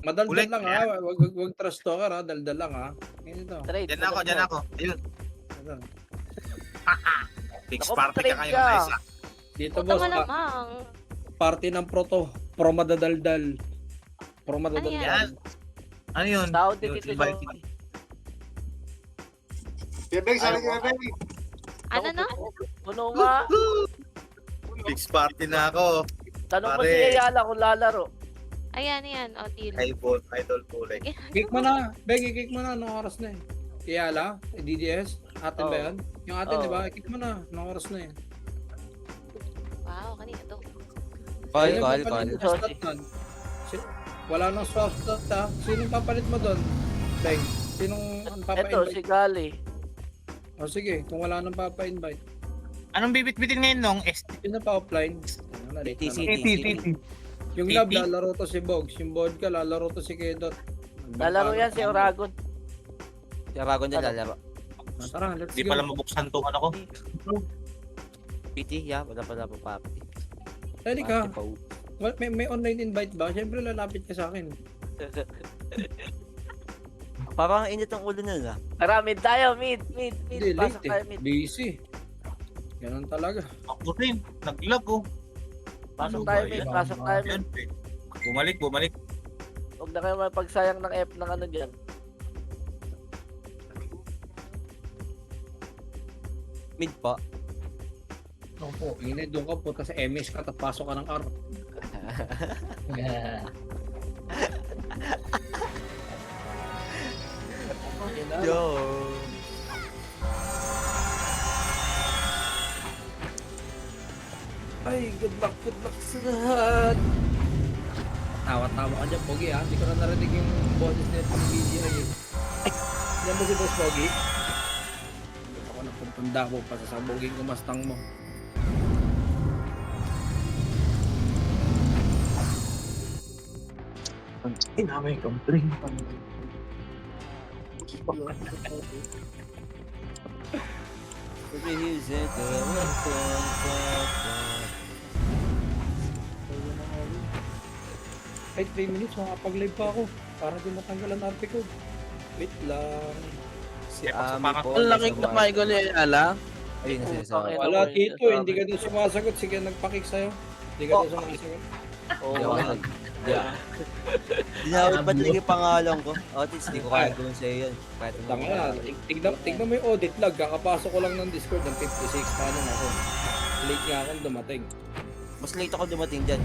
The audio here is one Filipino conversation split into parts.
Madaldal Ulit. lang ha, wag trash talker ha, daldal lang ha. Ganito. Trade. Diyan ako, diyan ako. Ayun. Ano. Fix Naku, party ka trade ngayon, ka. Liza. Dito Puta boss, malamang. party ng pro madadaldal. Pro Ano madadaldal. yan? Ano yun? Tao din Yung dito sa... inviting. Bebeng, sali ka Bebeng. Ano na? Puno nga. Fix party na ako. Tanong mo Pare. si Ayala kung lalaro. Ayan, yan. O, deal. Idol kulay. Kick mo na. Beg, kick mo na. Anong oras na eh? Iyala? DDS? Atin ba Oo. yan? Yung atin, Oo. di ba? Kick mo na. Anong oras na yan? Wow, kanina to. Call, Sino call, papalit call. mo sa stat nun? Wala nang soft stat ha? Sinong papalit mo doon? Beg, sinong ang Eto, si papa-invite? Gali. O sige, kung wala nang papa-invite. Anong bibit-bitin ngayon nung? Sino pa offline? Ano, late na TT, lang. TT. Yung TT? lab, lalaro to si Bogs. Yung vodka, lalaro to si Kedot. Lalaro yan si Oragon. Si Aragon din lalaro. Tara, let's Hindi go. pala mabuksan tong ano ko. PT, yeah, wala pala po papi. Dali ka. May online invite ba? Siyempre lalapit ka sa akin. Parang init ang ulo nun ah. Tara, mid tayo, mid. Hindi, Pasok late tayo, eh. mid. Busy. Ganun talaga. Ako rin. Nag-lag oh. Pasok Ano tayo, ba mid. yan? Pasok tayo, mid. Yan. Bumalik. Huwag na kayo mapagsayang ng F ng ano dyan. Mid po. Opo. Hindi, doon ka punta sa MS ka, tapos pasok ka ng R. Yo. Ay, good luck sa lahat. Tawa-tawa ka dyan, Pogi ha. Hindi ko na narinig yung boses nito ng video eh. Ay, yan ba si Boss Pogi? Hindi ako napupunta mo pa sa saboging kumastang mo. Inamay kong drink. Ay, 3 minutes, makapag-live pa ako. Para di matanggal ang arte ko. Wait lang. Si Kaya Ami pagsapakan po. ko, Ang laki ng Michael Ayala. Ayun na sinasabi. Ayun. Wala ako, dito, sabi. hindi ka doon sumasagot. Sige, nagpakik sa'yo. Hindi ka doon sumasagot. Oo, Di ako nga. nag... Dinawit ba talaga yung pangalan ko? Otis, di ko kaya gawin sa'yo yun. Kahit ano. Tanga na, tignan mo yung audit log. Kakapasok ko lang ng Discord ng 56. Paano na ako? Late nga akong dumating. Mas late ako dumating dyan.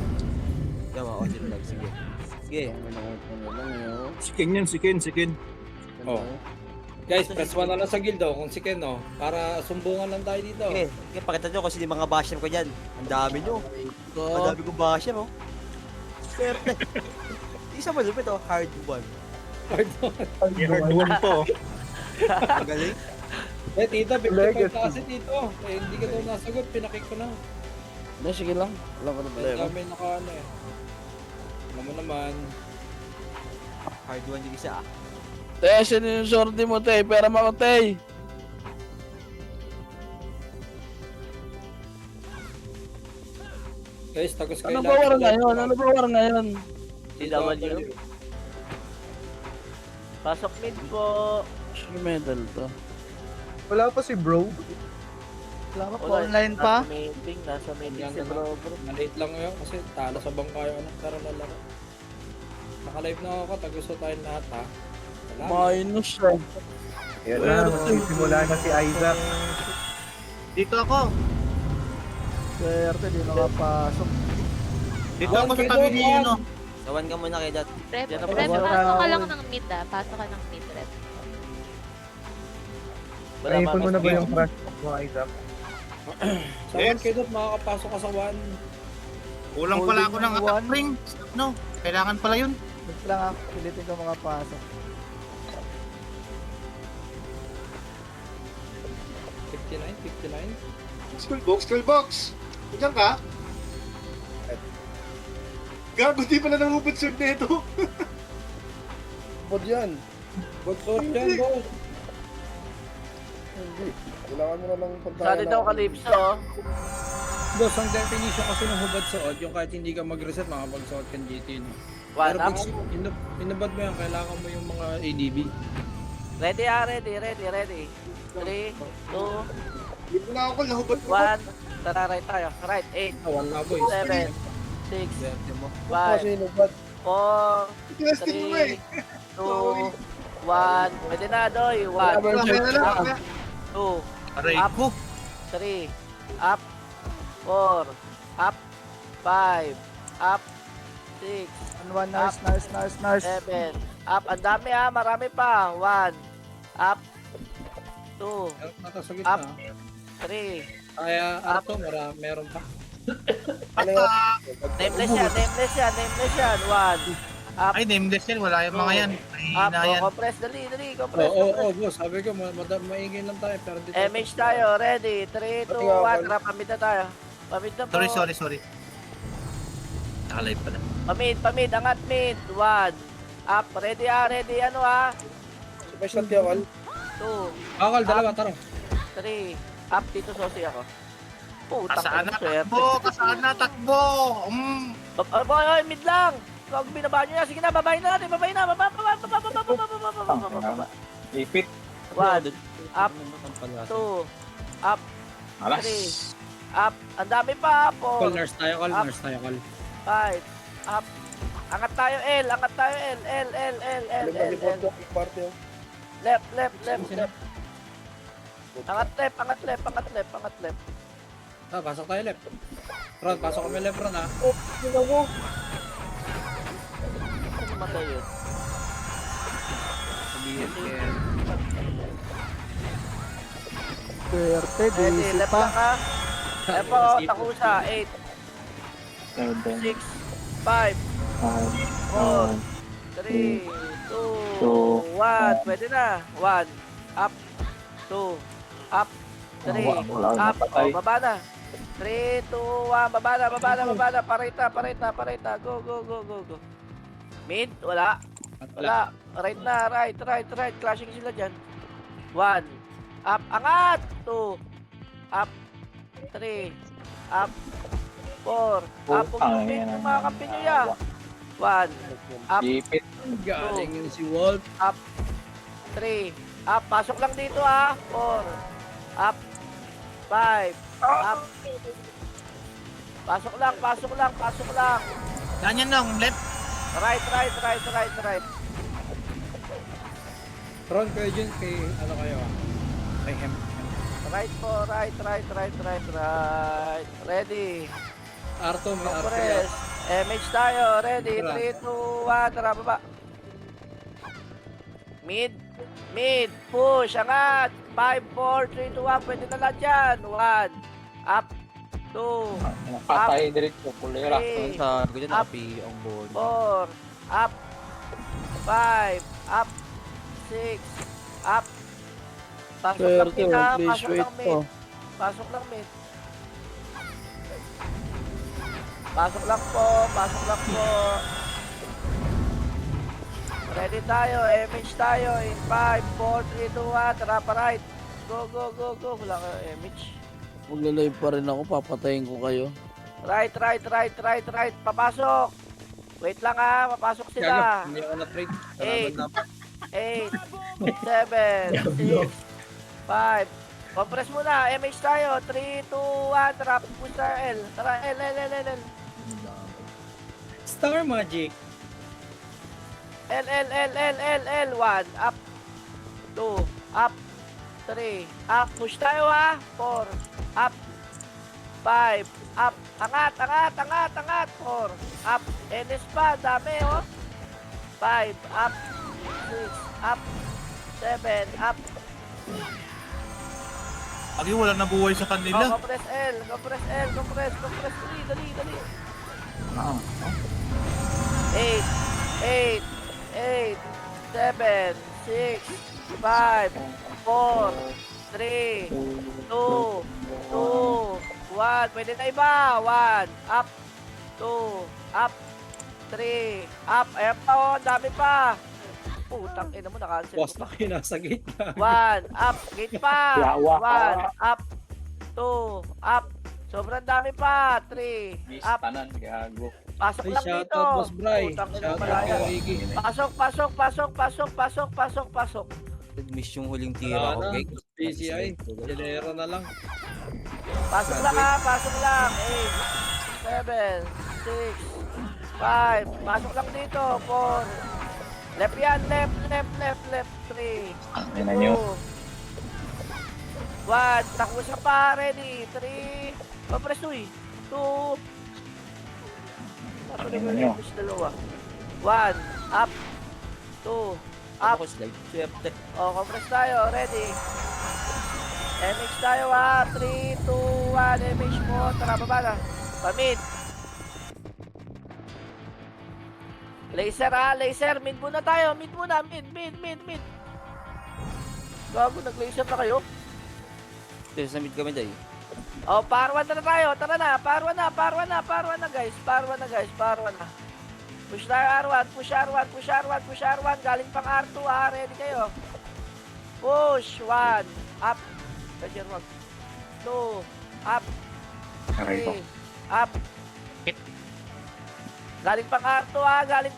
Yan mga audit log. Sige. Sige. Si Ken. Oh. Guys, press 1 na lang sa guild kung si Ken oh. Para sumbungan lang tayo dito. Okay. Okay, pakita nyo kasi yung mga basher ko dyan. Ang dami nyo. Ang dami kong basher oh. Swerte. Isa malupit oh. Hard one. I-heard one po. Ang galing. Eh, tita, 55 na kasi dito. Eh, hindi ka daw nasagot, pinakik ko na. Hindi, sige lang. Wala ko na Ang problema. dami naka ano eh. Alam mo naman. Hard one yung isa ah. Te, sino yung sorti mo, te? Pera mo ako, te. Guys, tagos kayo Ano ba war ngayon? Ano ba war ngayon? DW. Pasok mid po. Sige, medal to. Wala pa si bro. Wala ka Wala, online pa? Nasa meeting Yan si na bro. Malate lang ngayon kasi talo sa bangka yung ano. Tara lalaro. Naka-live na ako, tagusto tayong lahat ha. Salamat. Minus siya. Yan na, magsisimula na si Isaac. Dito ako. Swerte, di nakapasok. Dito One, ako sa Kedot, tabi ni one. ano. Sawan ka muna kay Dad. Rep, Yan na rep, po. pasok ka lang ng mid ah. Pasok ka ng mid, rep. Naipon mo na ba yung crush mo, Isaac? Sa one kayo doon, makakapasok ka sa one. Kulang pala ako ng attack ring. No, kailangan pala yun. Wait lang ako, pilitin ko mga pasok. 59. School box. Diyan ka? Gago, di pala nangubot sword na ito. Bod yan. Bod sword yan, boss. Hindi. Kailangan mo na lang Sali daw Calypso. Boss, ang definition kasi ng hubad suot, yung kahit hindi ka mag-reset, makapag-suot kang GT, no? One Pero up. pag inabad mo yan, kailangan mo yung mga ADB. Ready ah, ready. 3, 2, Hindi mo na ako lahubad mo. 1. Tara, right tayo. Right, 8, Ah, wala boy. 7, 6, Swerte mo. 5, inubad. 4, Testing mo eh. 2, 1. Pwede na, Doy. 1, Kaya na lang. 2, Aray Up. ko. 3, up, 4, up, 5, up, 6, One nurse, nurse. 7, up. Ang dami ah, marami pa. 1, up, 2, Meron pa sa Up. gitna. 3. Kaya Arto, meron pa. Nameless yan. 1, up, Ay, nameless yan. Wala yung mga yan. up. Mahina yan. Compress, dali. Compress, Oo, boss. Sabi ko, maingay lang tayo. Pero dito. MH tayo, ready. 3, 2, 1. Tara, pamid na tayo. Pamid na po. Sorry. Nakalive pala. Pamid. Angat mid. 1, up. Ready ah, ready. Ano ah? Special Tiawal. 2, Akal, dalawa, tara. 3, up. Dito sosi ako. Putang Kasaan na ina, swerte. takbo? Kasaan na takbo? Oy, mid lang. Huwag binaba nyo na. Sige na, babayin na natin. Baba. Ipit. 1, up, 2, up, Alas. 3, up. Ang dami pa. Call 4, nurse tayo, call Up. nurse tayo, call. 5, up. Angat tayo, L. L. Left. Angat left. Ah, pasok tayo left. Ron, pasok kami left, Ron, ah. Ano namatay yun? Sabihin, kaya. Ready, left lang ha. Left po, takusa. 8, 6, 5, 4, 3, 2, 1. Pwede na. 1, up, 2, up, 3, up. Oh, baba na. 3, 2, 1. Baba na. Parita. Go. Mid, wala. Right na, right. Clashing sila dyan. 1, up, angat. 2, up, 3, up, 4, up. Pumipin yung mga kampi nyo ya. 1, up, Galing yun si Walt. 3, up. Pasok lang dito ah. 4, up, 5, up. Pasok lang. Ganyan lang. Left. Right. Ron, kayo dyan, kay, ano kayo, ah? Kay Hem. Right po, right. Ready. Arto, may Arto. Compress. MH tayo. Ready. 3, 2, 1. Tara, baba. Mid. Push. Angat. 5, 4, 3, 2, 1. Pwede na lang dyan. 1. Up. 2. Patay diretso. 3. Sabi ko dyan, Up. nakapi ang board. 4. Up. 5. Up. 6. Up. Pasok lang mid ha. Pasok lang mid. Pasok lang po. Ready tayo. MH tayo. In 5, 4, 3, 2, 1. Tara pa right. Go. Wala kayo MH. Maglalive pa rin ako, papatayin ko kayo. Right. Papasok. Wait lang ha. Papasok sila. Hindi ako na-trade. 8, 7, 6, 5. Compress muna. MH tayo. 3, 2, 1. Tara. Push tayo L. Tara L. Star Magic. L. 1. Up. 2. Up. 3. Up. Push tayo ha. 4. Up. 5. Up. Angat. 4. Up. NS pa. Dami oh. 5. Up. 6. Up. 7. Up. Agi, wala na buhay sa Oh, kanila. compress L. Compress. Dali. 8, 7, 6, 5, 4, 3, 2, 1. Pwede na iba. 1, up, 2, up, 3, up. Ayan pa oh, ang dami pa. Putang ina mo, na-cancel Boss ko na pa. kayo nasa gate na. 1, up, gate pa. 1, up, 2, up. Sobrang dami pa. 3. Miss, Up. tanan, gago. Pasok Ay, lang dito. shoutout, Boss Bry. Putang ina, Shoutout malaya. kay Ricky. Pasok, pasok, pasok, pasok, pasok, pasok, pasok. Nag-miss yung huling tira ko, Wala na. Geg. PCI. Genero na lang. Pasok lang ha, pasok lang. 8, 7, 6, 5. Pasok lang dito. 4. Left yan, left, left, left, left. 3, Ang ina nyo. 1. Nakusa pa, ready. 3. Papresuy. 2. Ang ina nyo. Dalawa. 1. Up. 2. Up. Ako slide. Swerte. O, compress tayo. Ready. MX tayo ha. 3, 2, 1. MX mo. Tara, baba na. Pamid. Laser ha. Laser. Mid muna tayo. Mid muna. Mid. Gago, nag-laser na kayo. Kasi sa mid kami, day. O, parwan na tayo. Tara na. Parwan na, guys. Parwan na. Push tayo R1. Push R1. Galing pang R2 ha. Ready kayo. Push. 1. Up. Pressure 1. 2. Up. Aray ko. 3. Up. Galing pang R2 ha. Ayan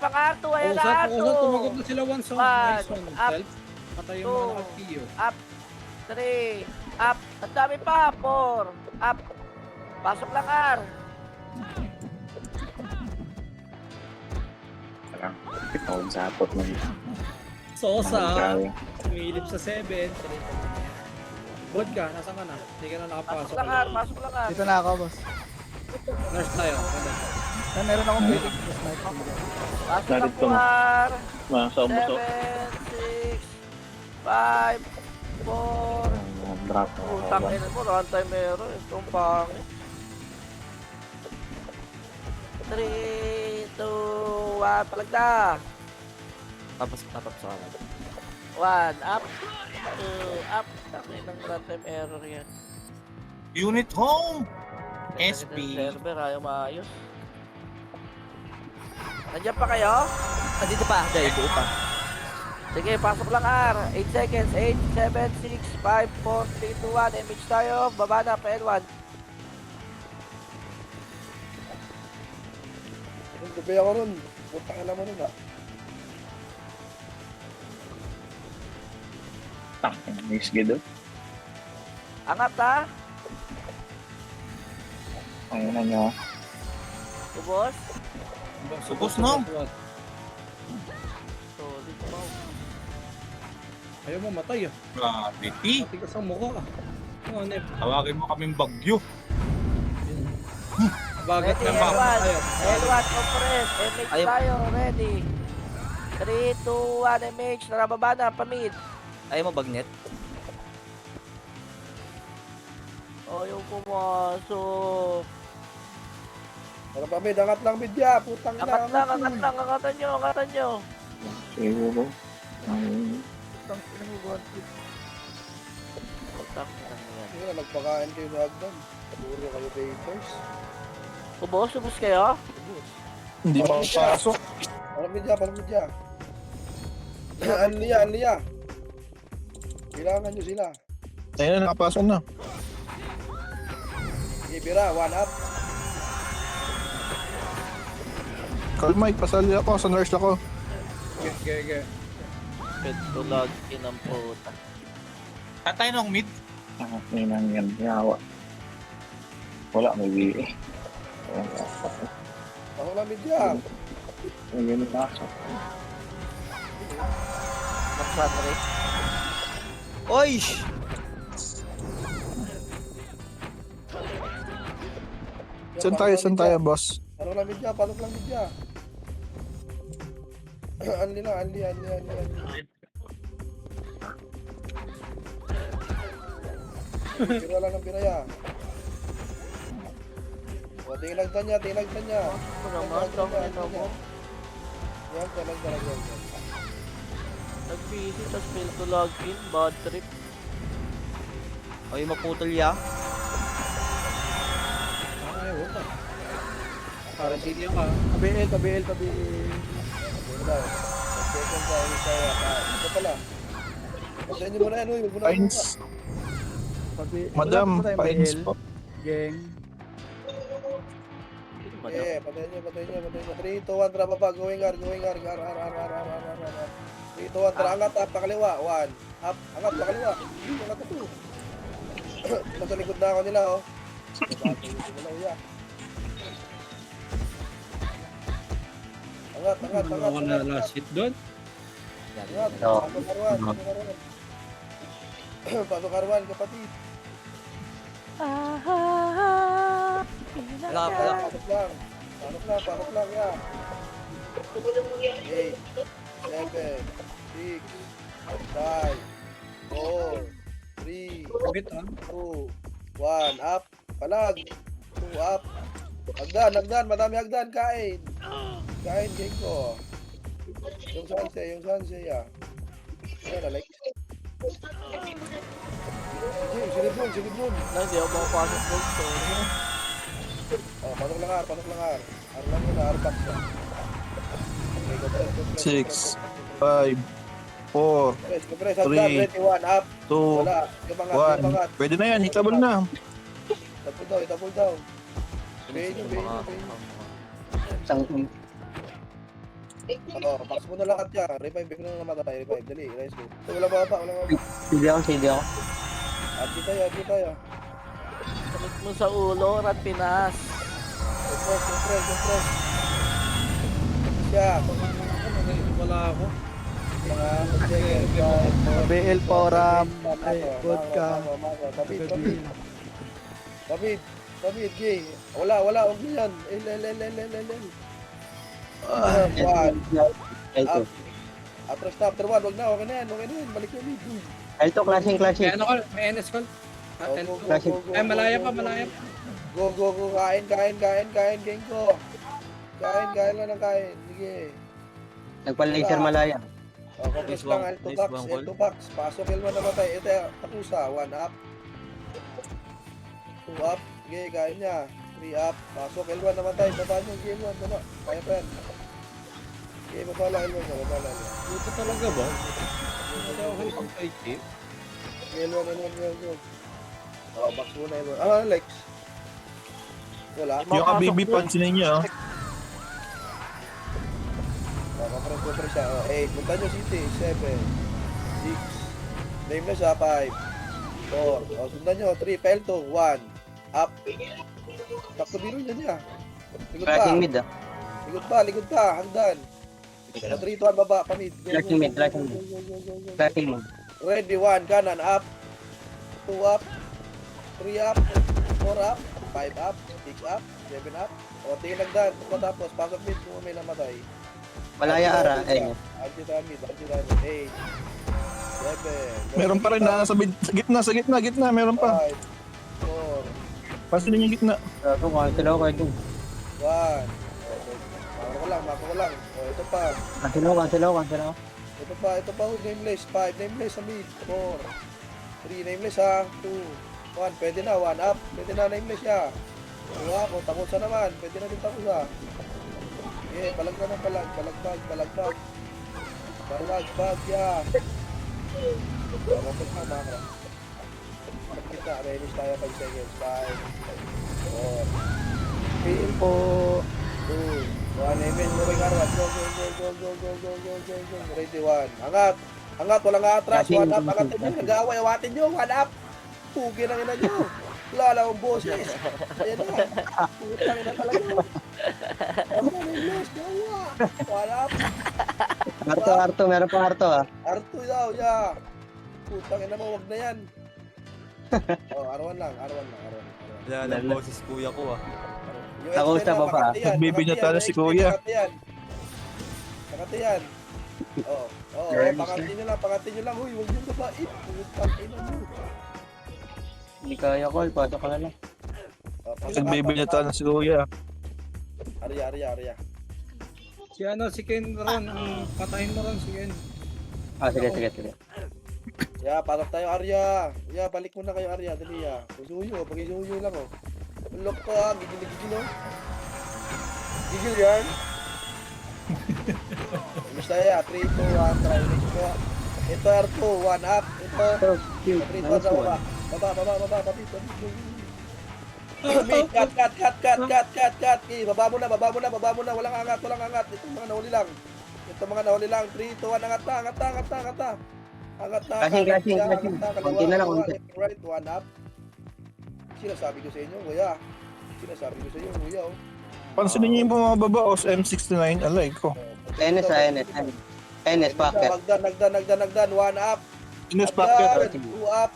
na Usap, R2. tumagot na sila one song. One. Nice one. Up. Self. Patay yung Two. mga naka-PO. Up. 3. Up. Ang dami pa. 4. Up. Pasok lang R. Parang, pitawag sa hapot mo. Sosa. Grabe. Sumilip sa 7. Vodka, nasa ka na? Hindi ka na nakapasok. Pasok lang R. Dito na ako, boss. Nurse tayo. Ganda. Meron akong pick. Pasok lang Dalit po ko na. R. Masa 7, umuso. 6, 5, 4. Drop. Utang ina mo, runtime meron. Itong pangit. 3, 2, 1. Palagda. Tapos sa kanan. 1, up. 2, up. Tangin ng runtime error yan. Unit home! Ganda SP. ng server, ayaw maayos. Nandiyan pa kayo? Dito pa, day. Buo pa. Sige, pasok lang R. 8 seconds. 8, 7, 6, 5, 4, 3, 2, 1. Image tayo. Baba na pa L1. Gabi ako ron. Puta ka naman nun ah. Tangin, miss gido. Angat ha. Ang ina nyo. Ubos. Subos no? Solid mo. Ayaw mo matay ah. Grabe, T. Matigas ang mukha ah. Ano, Nep? Tawagin mo kaming bagyo. Bagat Ready, na ba? L1. Ayaw. L1 compress. MX Ayaw. tayo. Ready. 3, 2, 1. MX. Narababa na. Pamid. Ayaw mo bagnet? Ayaw pumasok. Ano pa mid, angat lang mid ya. Putang ina. Angat lang. Angatan nyo. Siguro. Putang ina mo. Putang ina mo yan. Sige na, nagpakain kayo sa hagdan. Puro kayo papers. Ubos kayo? Hindi makapasok. Parang mid ya. Anliya. Kailangan nyo sila. Ayun na, nakapasok na. Sige, Bira, 1 up. Call Mike, pasali ako. Sa nurse ako. Gege. Pet to log in ang puta. Tatay ng mid. Ang ina yan. Yawa. Wala, may BA. Ako lang mid ya. Ang yun pasok. Mag-shot rate. Oy! Saan tayo, boss? Ano lang mid ya, palok lang mid ya. Anli. Bira lang ng bira ya. O, tinagdan niya. Ano naman? Tangin na mo. Yan, talaga. Nag-busy, tas fail to log in. Bad trip. Ay, maputol ya. Ay, wala. Para senior ka. Tabi-el. Wala. Second sa ini saya. Ito pala. Pagdahin niyo muna yan, uy. Huwag mo na Pines. Madam, Pines po. Geng. Eh, patayin nyo. 3, 2, 1, tara baba. Going ar. 3, 2, 1, tara. Angat, up, pakaliwa. 1, up, angat, pakaliwa. Angat ito. Nasa likod na ako nila, oh. Angat. Ako na last hit doon. Angat, Oo. Pasok Arwan, kapatid. Wala. Pasok lang, ya. 8, 7, 6, 5, 4, 3, Kabit ah. 2, 1, up, palag, 2, up, hagdan, madami hagdan, kain, Genko, yung sanse, ya, ayan, Alex, silid nun, Hindi ako makapasok doon. Sorry. oh, pasok lang, ar lang yun, arbox, ya, 6, 5, 4, press, hagdan, 3, 21, up, 2, wala, yung mga, 1. Pwede na yan, hitabol na. itapul daw, Pain nyo. Box mo na lahat yan. Revive, bigla na namatay. Revive, dali. Let's go. Ito, wala ba? Sige ako. Adji tayo. Sakit mo sa ulo, Rat Pinas. Compress. Siya. Wala ako. Mga seconds. BL Forum. Vodka. David, gay. Wala. Huwag mo yan. Up. After 1, wag na. Okay na yan. Balik na dito. Ito, clashing. May ano call? May NS call? Ay, malaya pa. Go. Kain, Genko. Kain lang ng kain. Sige. Nagpa-laser malaya. Compress lang, L2 box. Pasok, L1 namatay. Ito, tapusa. 1 up. 2 up. Sige, kain niya. 3 up. Pasok, L1 namatay. Baba niyo, L1. Baba. Kaya pa yan. Sige, baba lang L1 niya. Ito talaga ba? Wala ako itong kay Chip. L1. Box muna L1. Alex. Wala. Yung kabibi, pansinin niyo. Compress siya. 8. Punta niyo City. 7. 6. Nameless 5. 4. Sundan niyo. 3. Pelto. 1. Up. Takto biro niya. Clashing mid Likod pa. Hagdan. 3, 2, 1, baba. Pamid. Clashing mid. Ready. 1. Kanan. Up. 2 up. 3 up. 4 up. 5 up. 6 up. 7 up. O, tingin hagdan. Tapos, pasok mid kung may namatay. Malaya ara. Ayun. Anti-damage. 8. 7. Meron pa rin na sa gitna. Meron pa. 5. 4. Pansinin yung gitna. Ito, cancel ako kayo. 1. Mako ko lang. O, ito pa. Cancel ako. Ito pa. Nameless. 5. Nameless sa mid. 4. 3. Nameless ha. 2. 1. Pwede na. 1 up. Pwede na nameless siya. 2 up. O, takusa naman. Pwede na din takusa. Okay. Balag na ng balag. Balagbag. Yeah. Kapag na makra. Kita. Release tayo 5 seconds. 5. 4. 3. Po. 2. 1. Amen. Moving arwat. Go. Ready. 1. Angat. Walang atras. 1 up. Angatin nyo. Nag-aaway. Awatin nyo. 1 up. Pugi na ina nyo. Wala lang ang boses. Ayan na. Putang ina talaga. Ano na yung bless? Gawa. 1 up. Arto. Meron pa Arto Arto daw. Yeah. Putang ina mo. Wag na yan. Arwan lang. Wala na boses kuya ko ah. Yung Takusa extend pa na, pa. Makati yan, Nagbibinata na si Makati Kuya. Makati yan. Pakati nyo lang. Huy, huwag nyo babait. Putang ina mo. Hindi kaya ko. Pasok ka na lang. Nagbibinata na si Kuya. Arya. Si Ken Ron, patayin mo Ron si Ken. Sige. Yeah, pasok tayo Arya. Yeah, balik muna kayo Arya. Dali ya. Pag-isuyo lang oh. Ulok ka, gigil oh. Gigil yan. Basta ya, 3, 2, 1, try next ko. Ito R2, 1 up. Ito, 3, 2, 1, baba. Baba. Mid, cut. Baba mo na. Walang angat. Itong mga nahuli lang. 3, 2, 1, angat na. Kasing. Konti na lang, konti. Right, 1 up. Sinasabi ko sa inyo, kuya. Oh. Pansinin niyo yung bumababa o sa M69, alay ko. NS, packet. Nagdan. 1 up. Ines packet. 2 up.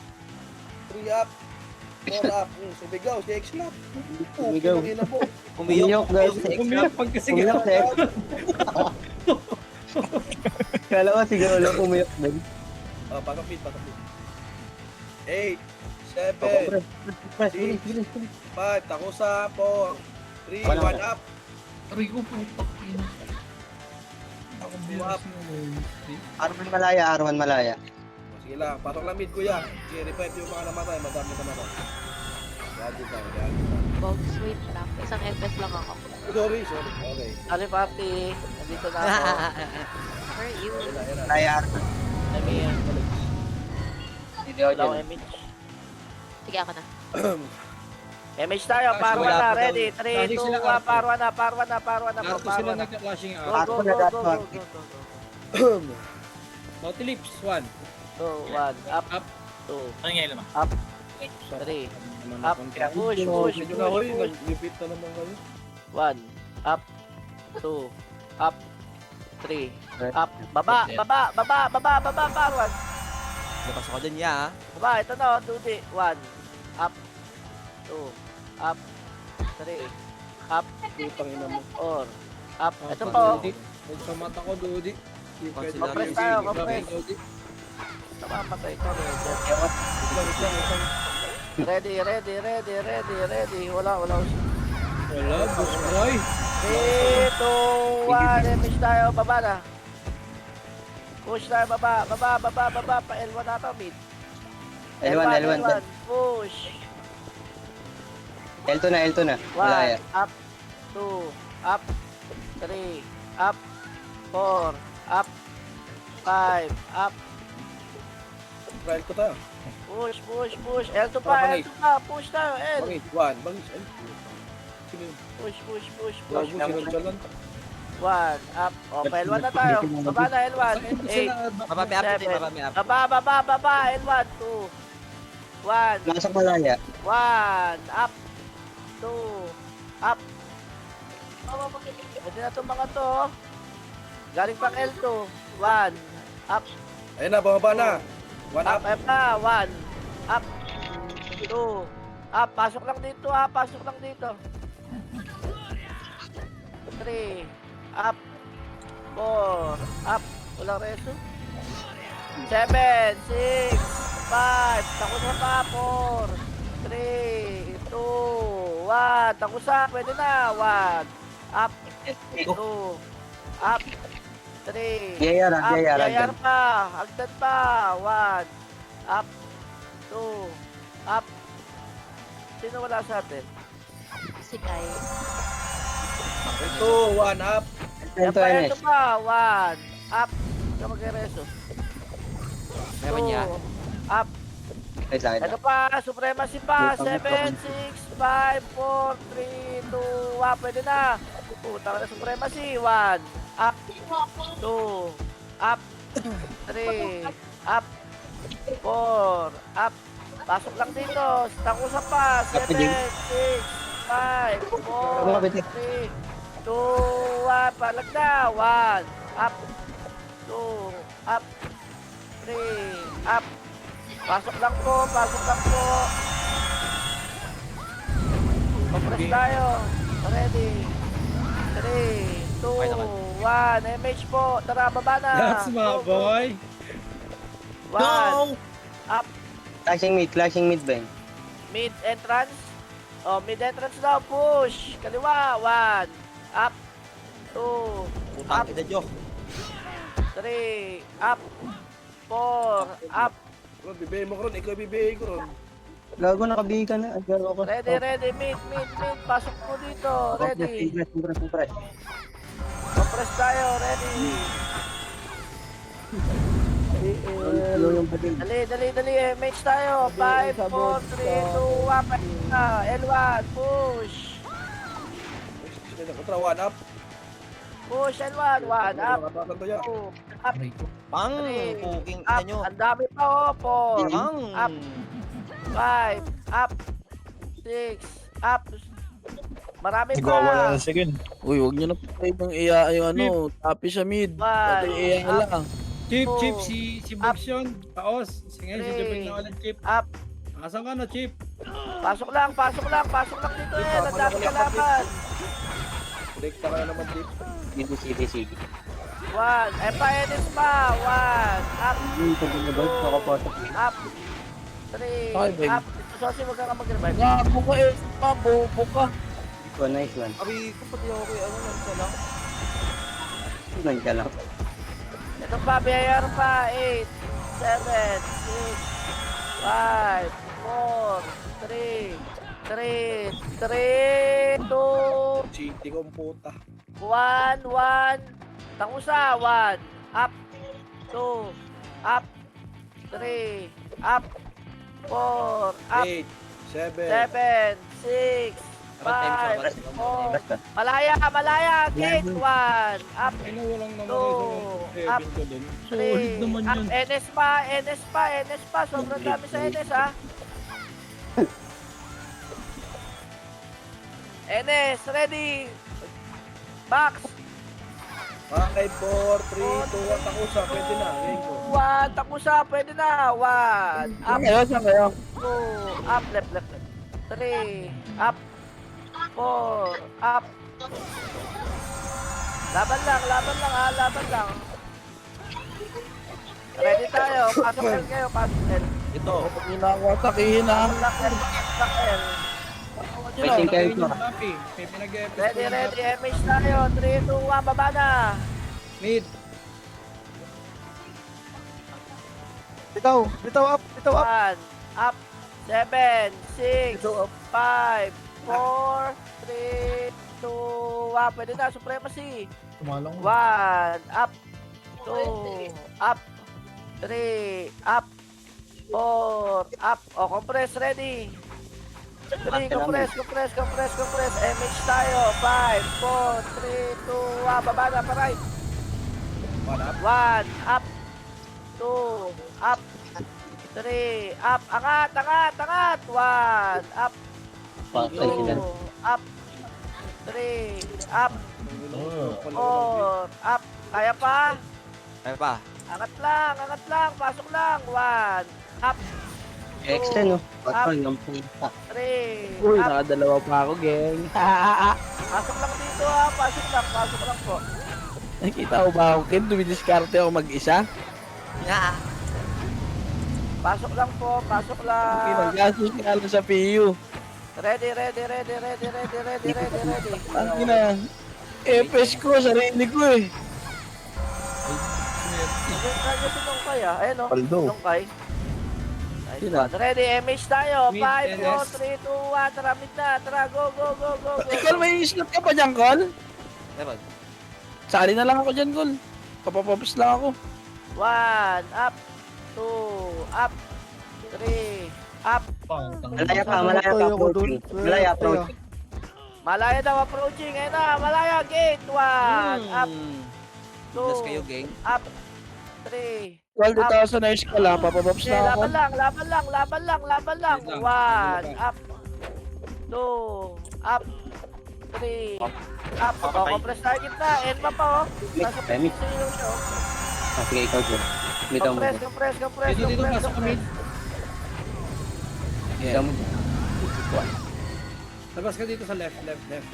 3 up. 4 up. Sumigaw, si X-Lap. Sumigaw. Umiyok. guys. Umiyak pagkasigaw. Umiyok, eh. Kala ko siguro lang umiyok din. Pakapit. 8, 7, 5, takusa, 4, 3, 1 up. Aray ko po. 2 up. Arman Malaya. Sige lang, patok lang mid kuya. Sige, revive yung mga namatay, madami namatay. Ready ka. Box, wait lang. Isang FS lang ako. Sorry. Okay. Ali Papi, nandito na ako. Where are you? Malaya. Namiyan. Hindi ako Wala dyan. akong image. Sige, ako na. Image tayo, parwa wala na, pa ready. daw. 3, 2, 1, parwa na. Naruto sila nagka-flashing Go, out. go, Ako na, go, that go, one. go. Naughty Lips, 1. 2, 1, up, Up. 2, Ano ngayon naman? 3, Naman up, kontra. push. Medyo na hoy, nag-repeat na naman kayo. 1, up, 2, up, 3, up, baba, parwa. Napasok ka dyan, ya, ha? Baba, ito na, 2D, 1, up, 2, up, 3, up, Putang ina mo. 4, up, ito Apa, po, Dodi. Huwag sa mata ko, Dodi. Compress tayo, compress. Dodi. Namamatay ka, Wait lang. ready, wala, Wala, boss boy. 3, 2, 1, image tayo, baba na. Push tayo, baba, pa L1 na ito, mid. L1. Push. L2 na. 1, Malaya. up, 2, up, 3, up, 4, up, 5, up, Trial ko tayo. push. L2 pa, push tayo, L. Bangis, 1. Bangis, ay. Sino yun? Push. Gago, sinadyalan. 1, up. O, pa L1 na tayo. Baba na, L1. 8, Mapami up, Seven. mapami up. Baba, L1, 2, 1, Nasa Malaya. 1, up, 2, up. Pwede na itong mga to. Galing pang L2, 1, up, Ayun na, bumaba na. 1 up, up. 1, up, 2, up. Pasok lang dito, 3, up, 4, up. Walang reso. 7, 6, 5, takusa pa, 4, 3, 2, 1, takusa, pwede na, 1, up, 2, up, 3, Yayar up, dyan. yayar pa, hagdan pa, 1, up, 2, up. Sino wala sa atin? Si Kai. 2, 1 up. Yan L2 pa, NS. ito pa, 1, up, ito magreso. Meron niya. Up, Ay, sa akin. ito pa, supremacy pa, 7, 6, 5, 4, 3, 2, 1, pwede na. Putang na supremacy, 1, up, 2, up, 3, up, 4, up, pasok lang dito, takusa pa, 7, 6, 5, 4, 3, 2, 1, palag na, 1, up, 2, up, 3, up, pasok lang po. Compress tayo. Ready. 3, 2, 1. MH po. Tara, baba na. That's my boy. 1. Up. Flashing mid, Ben. Mid entrance. Oh, mid entrance daw. Push. Kaliwa. 1. Up. 2. Putang ina nyo. 3. Up. 4. Up. Ron, bibigay mo ko ron. Ikaw bibigay ko ron. Gago, nakabigay ka na. Gago ako. Ready. Mid. Pasok po dito. Ready. Compress. Compress tayo. Ready. Ano yung badil? Dali, MH tayo. 5, 4, 3, 2, 1, L1, push. Kontra, 1 up. Push, L1, 1, up, Nakatakan to yan. 2, up, Pang, 3, puking up. ina nyo. Ang dami pa, 4, Pang. up, 5, up, 6, up. Marami Nagwawala pa. na second. Uy, huwag nyo na patay ng iya yung ano, tapi sa mid. Patay iya Up. lang. Chip, Oh. Chip, si Box yun. Paos. Sige, si Jabeng na walang Chip. Up. Asan ka na, Chip? Pasok lang dito eh. Ang dami kalaban. Break ka na naman, Deep. Sige. 1, Enes pa. 1, up, Yung pag-inabag, nakapasok. up, 3, Ay, babe. up. Sosi, wag ka mag-revive. Gago ka eh. Mabobo ka. Nice one. Abi, kapati ako kay ano lang sa lang. Nandiyan lang. Ito pa, BIR pa. 8, 7, 6, 5, 4, 3, 2, City kong puta. 1, 1. Tangusa, 1. Up. 2. Up. 3. Up. 4. Up. 8, 7, 7, 6, 5, 4. Malaya. Gate 1. Up. Ano, walang naman Two. sa Up. 7 ko dun. 3. Up. NS pa. Sobrang dami sa NS, ha. NS, ready. Box. Okay, 4, 3, 2, 1, takusa. Pwede na. Game ko. 1. Takusa, pwede na. 1. Up. Saan kayo? 2. Up. Left. 3. Up. 4. Up. Laban lang. Ready tayo. Pasok L kayo. Ito. Hinawasakihin ha. Pasok L. Fighting kayo ito. May pinag-e-episode. Ready. MH tayo. 3, 2, 1. Baba na. Mid. Bitaw up. 1. Up. 7, 6, 5, 4, 3, 2, 1. Pwede na. Supremacy. 1. Up. 2. Up. 3. Up. 4. Up. O, compress. Ready. 3. Compress. MH tayo. 5, 4, 3, 2, 1. Baba na. Pa-right. 1. Up. 2. Up. 3. Up. Angat. 1. Up. Patay sila. 2. Up. 3. Up. 4. Up. Kaya pa. Kaya pa. Angat lang. Pasok lang. 1. Up. Extra, no? Patay ng puta. 3. Uy, Up. nakadalawa pa ako, gang. Pasok lang dito, ha. Pasok lang po. Nakita ko ba ako, Ken? Dumidiskarte ako mag-isa? Pasok lang po. Pinag-gasos ka lang sa PU. Ready. Ang ina. FS ko, sarili ko eh. Nandiyan si Tongkay, ha. Ayan, o. Paldo. Tongkay. Nice Sino? one. Ready, MH tayo. Mid, 5, 4, NS. 3, 2, 1. Tara, mid na. Tara, go. Ikaw, may slot ka pa dyan, Col? Meron. Sali na lang ako dyan, Col. Papapapis lang ako. 1. Up. 2. Up. 3. Up. Malaya pa, approaching. Approaching. Malaya daw approaching. Ayun na. Malaya. Gate. 1. Up. Just 2. kayo, gang. Up. 3. 12,000 na ka lang. Papapaps Okay, lang ako. laban lang. 1. Up. 2. Up. 3. Up. O, compress tayo gitna. Enma pa, oh. Nasa Mid. position siya, oh. Sige, ikaw dyan. Bitaw mo dyan. Compress. Dito, pasok ka, Mid. Bitaw mo dyan. Labas ka dito sa left.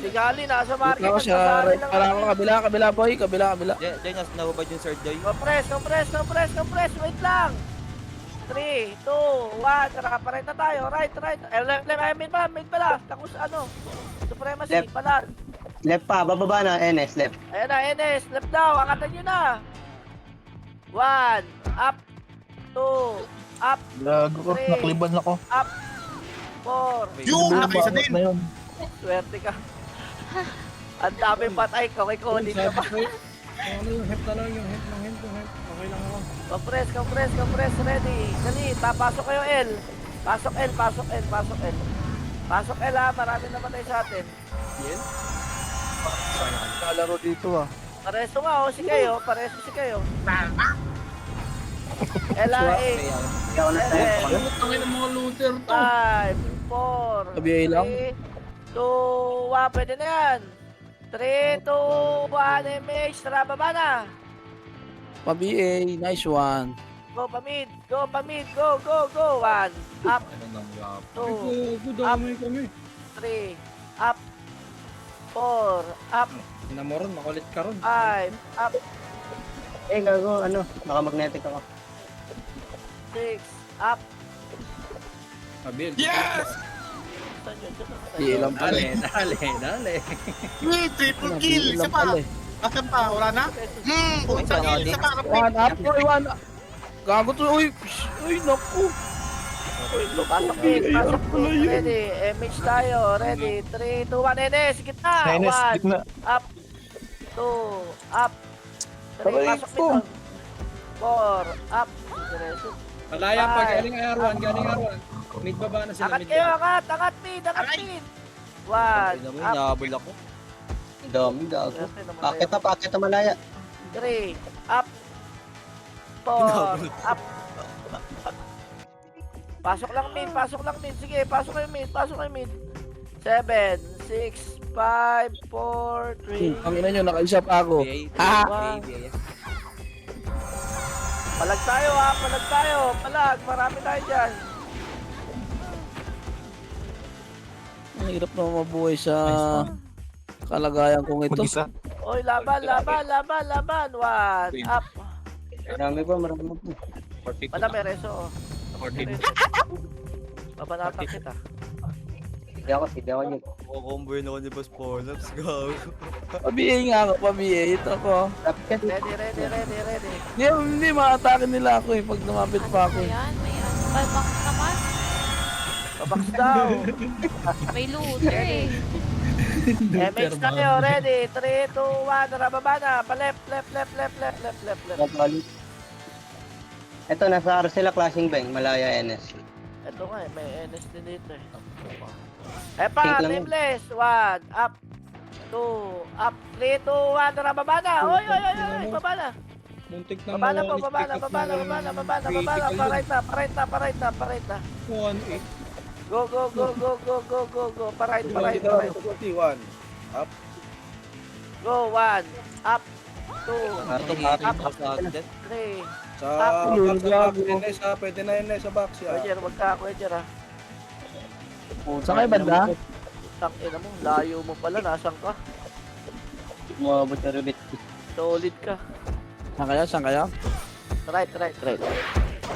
Si Gali, nasa market. Ako siya, Nagpasali right lang para ako, kami. kabila, boy. Kabila. Diyan yung nahubad yung Sir Joy. Compress. Wait lang. 3, 2, 1. Tara, paray na tayo. Right. Mid pala. Tapos ano? Supremacy, Left. palat. Left pa, bababa na, NS, left. Ayan na, NS. Left daw. Angatan nyo na. 1. Up. 2. Up. Gago ko, Three. nakliban ako. Up. 4. Yung nakaisa din. Na yun. Swerte ka. Ang daming patay ko. Kay Cody ka pa. Ano yung hep na lang, yung hep. Okay lang ako. Compress, ready. Dali, papasok kayo L. Pasok L. Pasok L ha, marami naman tayo sa atin. Yes? Kalaro dito ah. Pareso nga si kayo. LA, Ikaw na tayo. Tangin ng mga looter to. 5, 4, Sabihay lang. 3, 2, 1, pwede na yan. 3, 2, 1, MH, tara, baba na. Pa-BA, nice one. Go, pamid, go. 1, up, 2, Dami kami. 3, up, 4, up, Namoron, makulit ka ron. 5, up, Eh, gago, ano, baka magnetic ako. 6, up. Abil. Yes! Saan yun? BA lang pala. Dali. Triple kill! BA Isa lang pa! pala eh. Asan pa? Wala na? Putang kill! Isa pa! One up, boy, one up. Gago to, uy. Uy, naku. Pasok in. Ready, MH tayo. Ready, 3, 2, 1, Enes, gitna. Enes, 1, gitna. up, 2, up. 3, Sabay pasok ko. dito. 4, up. Diretso. Malaya pa, Five. galing R1. Mid baba na sila, Angat mid kayo, baba. angat mid. 1, Ay naman, up. nahabol ako. Ang dami, gago. Swerte naman Pakit na malaya. 3, up. 4, up. Pasok lang mid. Sige, pasok kayo mid. 7, 6, 5, 4, 3. Ang ina nyo, nakaisa pa ako. BA, Ah! BA. Palag tayo ha, palag. Marami tayo dyan. Ang hirap na mabuhay sa kalagayan kong ito. Mag-isa. Oy, laban. 1, up. Marami pa. Wala, may reso. Babanatan kita. Hindi ako yun. Kukomboy na ako ni Boss Pornaps, gago. Pa-BA nga ako, pa-BA. Ito ako. Tapos Ready. Hindi ma-atake nila ako eh pag lumapit pa ako. Ayan, may ano. Balbang naman. Babox daw. May looter eh. MH tayo, ready. 3, 2, 1, narababa na. Pa-left. ito, nasa Arcela Clashing Bank, Malaya NS. Ito nga eh, may NS din dito eh. Pink Pa, lang yun. nameless. 1, up. 2, up. 3, 2, 1, narababa na. Oy, baba na. Muntik na Baba na po, mawalis, baba na. Pa-right na. 1-8. Go. Pa-right. 1, up. Go, 1, up. 2, Automatic ako sa atin. 3. Sa Yun, box sa gago. Enes ha, pwede na Enes sa box ya. Roger, wag ka, Roger ha. Saan kayo banda? Tangina mo, layo mo pala, nasan ka? Umabot na rin. Solid ka. Saan kaya? Right.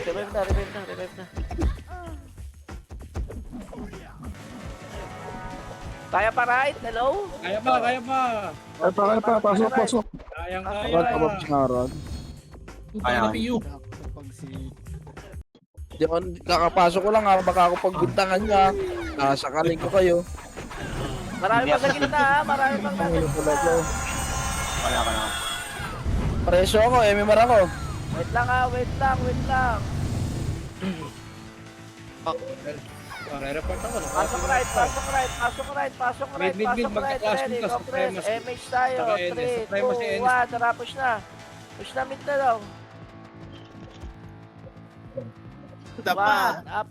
Revive na. Kaya pa right? Hello? Kaya pa. Kaya pa. Pasok. Kayang-kaya. Rod, above siya nga, Rod. Kaya. Di ako, kakapasok ko lang ha, baka ako pagbintangan niya. Sakalin ko kayo. Marami pa sa gitna ha, marami pang Ang nasa ino pala ko. Wala ka na. Preso ako, MMR ako. Wait lang. Re-report ako. Pasok right. Mid, magka-clash Ready, ka, compress. supremacy. MH tayo. Saka 3, NS, 2, supremacy, 1. Tara, push na. Push na mid na daw. Dapa! 1, up.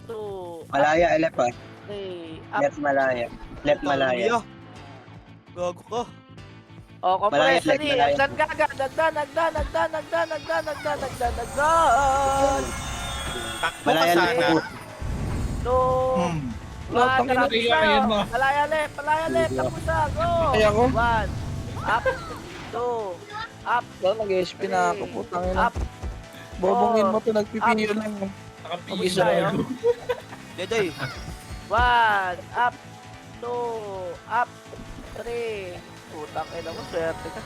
2, Malaya, left pa. 3, up. Left Malaya. Gago ka. O, compress. Malaya, Ready. malaya. Nagdan. Takbo ka Malaya sana. left. 2, Hmm. 1. Tara, push Ayan mo. tayo. Malaya left. Tapos na. Go. Kaya ko? 1, up. 2, up. Wala, nag-SP na ako, putang ina. Up. Bobongin mo to, nagpipiyo lang. Push tayo. Deday. 1, up. 2, up. 3. Putang ina mo, swerte ka.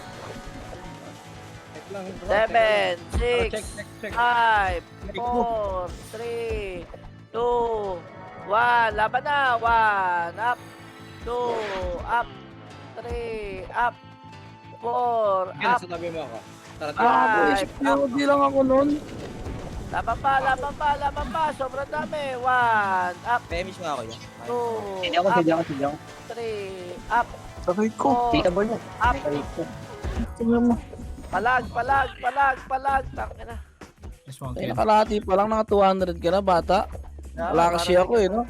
7, 6, 5, 4, 3, 2, 1. Laban na. 1, up. 2, up. 3, up. 4, Kaya up. nasa tabi mo ako. Tara, Buwisit niyo, di lang ako nun. Laban pa. Sobrang dami. 1, up. Femish mo ako yan. 2, Sige ako, up. sige ako, sige ako. 3, up. Sakay ko. 4, Tita ball na. up. Tingnan mo. Palag. Tangina. Ay, nakalati pa lang, naka 200 ka na, bata. Wala kasi ako eh, no?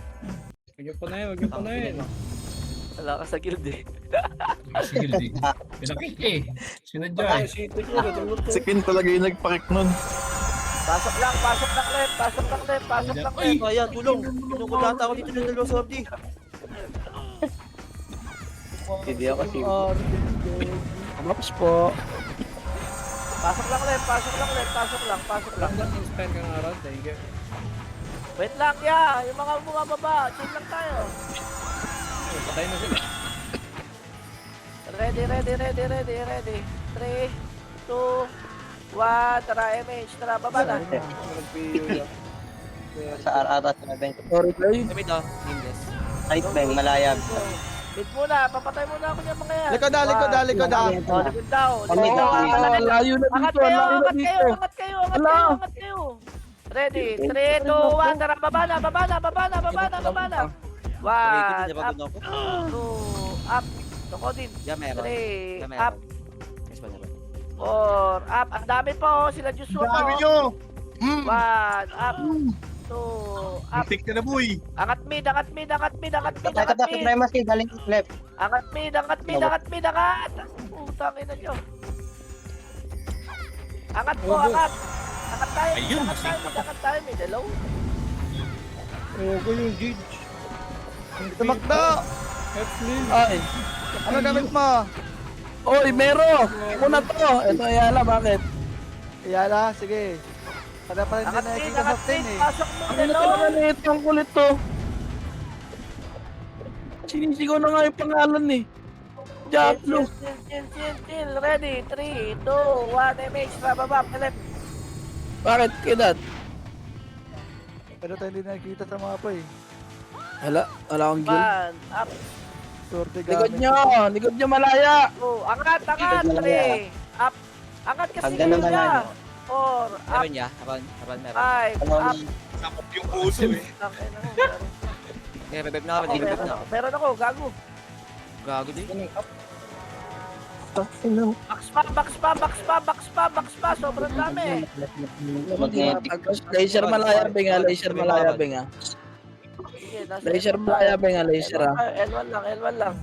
Huwag niyo punayin. Wala ka sa guild eh. Sige, di. Pinakik eh. Sinadya eh. Si Ken talaga yung nagparik nun. Pasok lang, left. Ay, ayan, tulong. Tulong ko lahat ako dito ng dalawang sordi. Hindi ako, sige. Maps po. Pasok lang. Inspire ka nga ron. Thank you. Wait lang, yung mga bumababa, chill lang tayo. Patay na sila. Ready. 3, 2, 1, tara MH, tara baba na. Sa arata sa bank. Sorry, guys. Kami daw, nameless. Right bank, malaya. Hit muna, papatay muna ako niya mga yan. Likod daw. Likod daw. Layo na Angat dito, layo na kayo, dito. angat kayo. Ready, 3, 2, 1, tara baba na. 1, up, 2, up. Toko din. Yeah, meron. 3, Yeah, up, meron. Yes, meron. 4, up. Ang dami po, sila Joshua po. Dami nyo! 1, up, 2, up. Tik na boy! Angat mid. Try mas kayo, galing left. Angat mid. Putang ina nyo. Angat po. Angat tayo. Ayun, Angat tayo. Mid. Hello? Oo, yung Gidge. Tumakbo! Ay. Ano gamit mo? Oy, Mero! Ako na to. Ito, Ayala, bakit? Yala, sige. Kada pa rin Angat din mid. nakikita sa team eh. Pasok mo. Ano na Hello? talaga nito? Ang kulit to. Sinisigaw na nga yung pangalan eh. Diablo. Chill. Ready? 3, 2, 1, MH. Bababa. Left. Bakit, Kidad? Pero tayo hindi nakikita sa mapa eh. Wala akong guild. 1, up. Sorte Likod gamit. nyo malaya. 2, angat. 3, up. Angat kasi Hanggang naman niya. ano. 4, up. Meron niya. Aron, meron. 5, up. Sakop yung puso eh. Tangina mo. Kaya bebeb na ako, hindi bebeb na ako. Meron ako, gago. Gago din. Box pa. Sobrang dami. Magnetic. Laser malaya, benga. Laser malaya, benga. Sige, nasa Laser malaya, benga. Laser ah. L1 lang.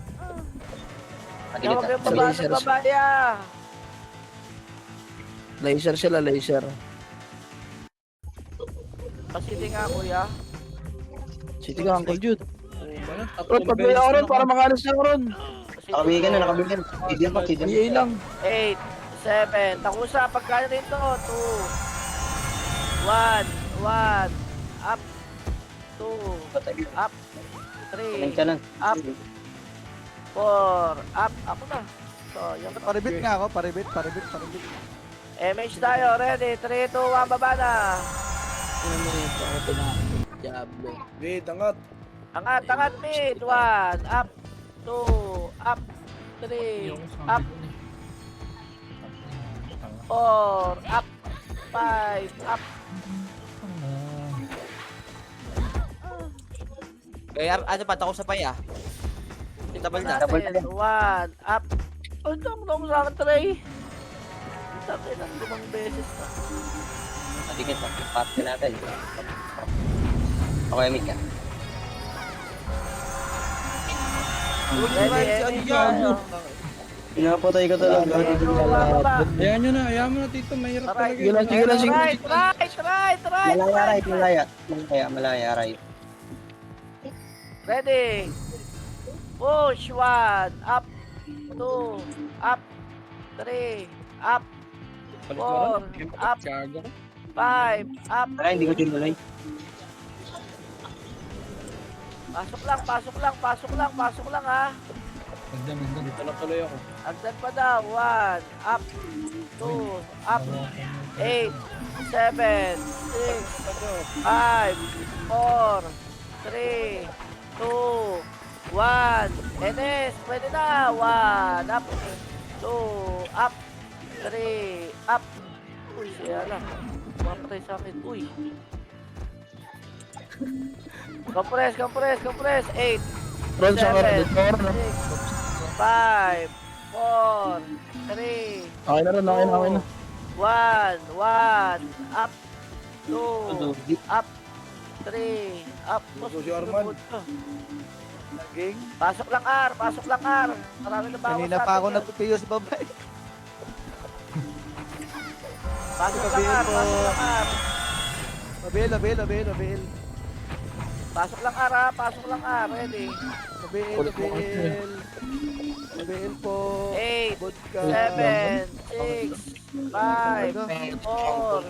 Pagilid Huwag na. yung baba Laser. ng babaya. Laser sila, laser. Pasiti nga, kuya. Sige ka, Uncle Jude. Tatlong Ron, pag-play ako ron para makalis lang ron. Nakabigan na, nakabigan. Sidian pa. EA lang. 8, 7. Takusa, pagkano dito? 2, 1, up, 2, up, 3, Ka lang. up, 4, up. Ako na. So, yung Paribit nga ako, paribit. MH tayo. Ready? 3, 2, 1, baba na. Ano mo ito? Ako pinakit. Diablo. Wait, angat. Angat, mid. 1, up, 2, up, 3, up, 4, up, 5, up. Kaya ano pa, tako sa paya. Double na. Double na. 1, up. Ang dong sa akin, Trey. Sabi ng 5 beses na. Matigit pa. Pati natin. Okay, Mika. Pinapatay ka talaga. Ayan nyo na, ayaw mo na tito, mahirap talaga. Sige lang, sige lang, sige lang. Try. Malaya, right. Malaya, right. Ready. Push. 1, up, 2, up, 3, up, 4, up, 5, up. Tara, hindi ko tinuloy. Pasok lang ha. Dito na tuloy ako. Agdan pa daw. 1, up, 2, up, 8, 7, 6, 5, 4, 3, 2, 1. Enes, pwede na. 1, up, up, 3, up. Uy, siya lang. Mapatay sa akin. Uy. Compress. 8, Ron sa 7, Cardinor. 6, 5, 4, 3, Okay na ron, okay na. 1, up, 2, up, 3, up. Gusto si Arman. Naging? Pasok lang, R. Marami na bawas Kanina pa ako natutuyo sa babay. Pasok lang, R. Labil. Pasok lang, R, ha. Pasok lang, R. Ready? Labil po. 8, Vodka. 7, 6, 5, 4,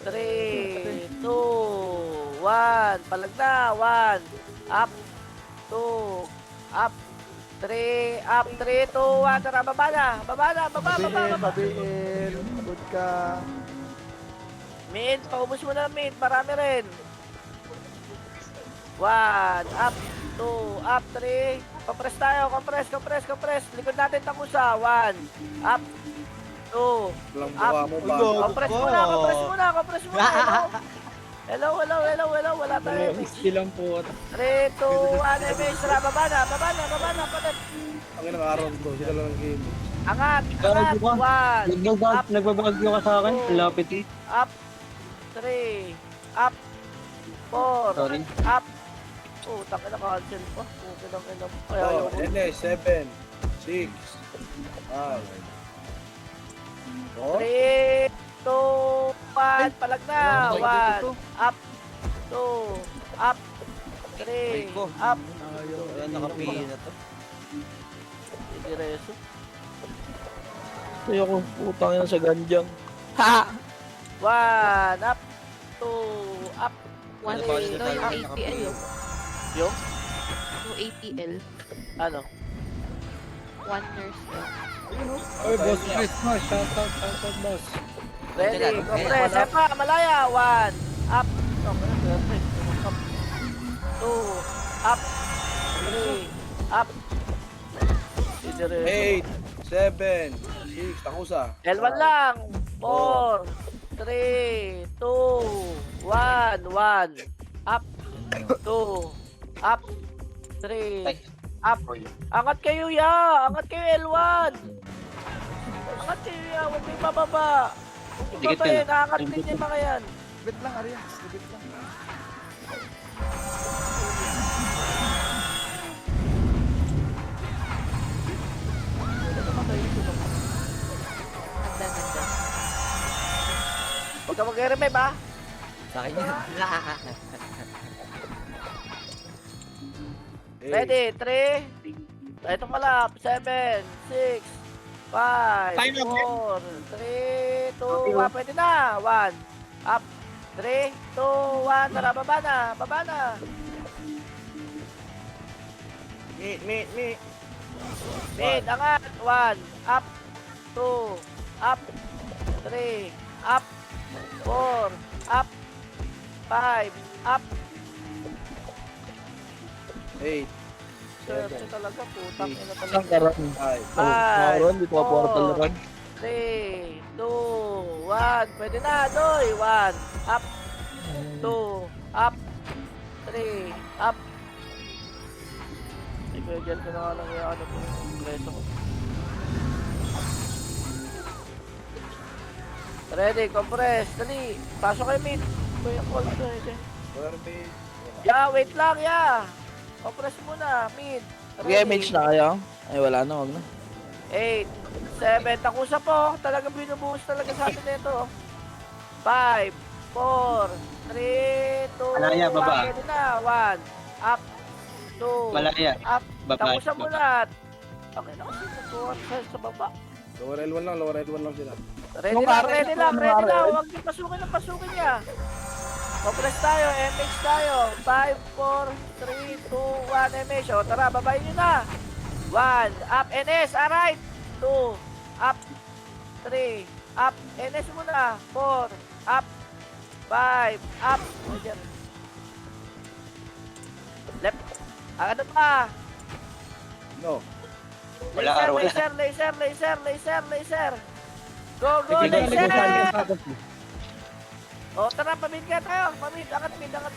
3, 2, 1. Palag na. 1, up, 2, up, 3, up, 3, 2, 1. Tara, baba na. Baba. Labil. Vodka. Mint, paubos mo na mint. Marami rin. 1, up, 2, up, 3. Compress tayo. Compress. Likod natin takusa. 1, up, 2, Walang up. buka mo ba? Compress muna. Hello. Wala tayo. Ilang po. 3, 2, 1, MH. Tara, baba na. Palit. Ang inang araw ko, sila lang ang game. Angat. 1, Nagbabagyo ka sa akin. Lapit eh. up, 3, up, 4, Sorry. up. Taka na cancel pa. Oh, NS, 7, 6, 5, 3, 2, 1, palag na. 1, up, 2, up, 3, up. Wala nakapili na to. Diretso. Tayo ko, putang yan sa ganjang. 1, up, 2, up. 1 Ano pa, ito yung ano pa, ATL. Yung? Yung ATL. Ano? 1 nurse to. Oy, boss Christmas. Shout out, boss. Ready, compress. Epa, malaya. 1, up. Up. 2, up. 3, up. Diretso. 8, 7, 6, takusa. L1 lang. 4, 3, 2, 1, 1. Up. 2, up. 3, up. Angat kayo, ya. Angat kayo, L1. Angat kayo, ya. Huwag kayong bababa. Huwag kayong Dikit ka babayin. na. Angat din yung mga yan. Bit lang, Arya. Bit lang. Ganda. Huwag ka mag-revive, ha? Sa akin yan. Ready, 3. Ito malap. 7, 6, 5, 4, 3, 2, 1. Pwede na. 1, up. 3, 2, 1. Tara, baba na. Meet. Mid, angat. 1, up. 2, up. 3, up. 4, up. 5, up. 8, Swerte talaga, putang ina Isang talaga. karan. 5, Ron, di ko portal na ron. 3, 2, 1. Pwede na, Doy. 1, up. 2, up. 3, up. Ikaw, dyan ko na nga lang yung ano po yung preso ko. Ready, compress. Dali. Pasok kayo, mid. Kuya, call to. Ya, wait lang, ya. Compress muna, mid. Mag-MH na kayo? Ay, wala na, wag na. 8, 7, takusa po. Talagang binubuhos talaga sa atin ito. 5, 4, 3, 2, Malaya, baba. 1. Pwede na. 1, up, 2, Malaya. up. Baba. Takusa mo lahat. Okay na kasi nagkuha sa baba. Lower L1 lang sila. Ready lang. Huwag niyo pasukin niya. Compress tayo, MH tayo. 5, 4, 3, 2, 1, MH. O, tara, babayin nyo na. 1, up, NS, alright. 2, up, 3, up, NS muna. 4, up, 5, up. O, dyan. Left. Ano pa? No. Wala ka, wala. Laser. Go, Sige, laser! go. O, tara, pamid ka tayo. Pamid, angat mid. Angat.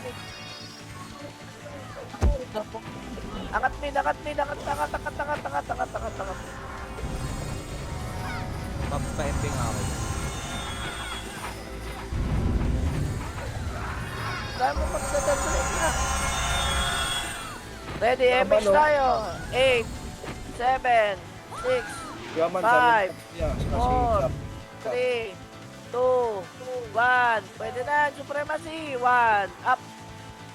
Papaempe nga ako. Kaya mo magdadagdag na. Ready, Tama, MX no? tayo. 8, 7, 6, Yaman, Five, Yeah, saka si 4, Cap. 3, 2, 1. Pwede na, supremacy. 1, up,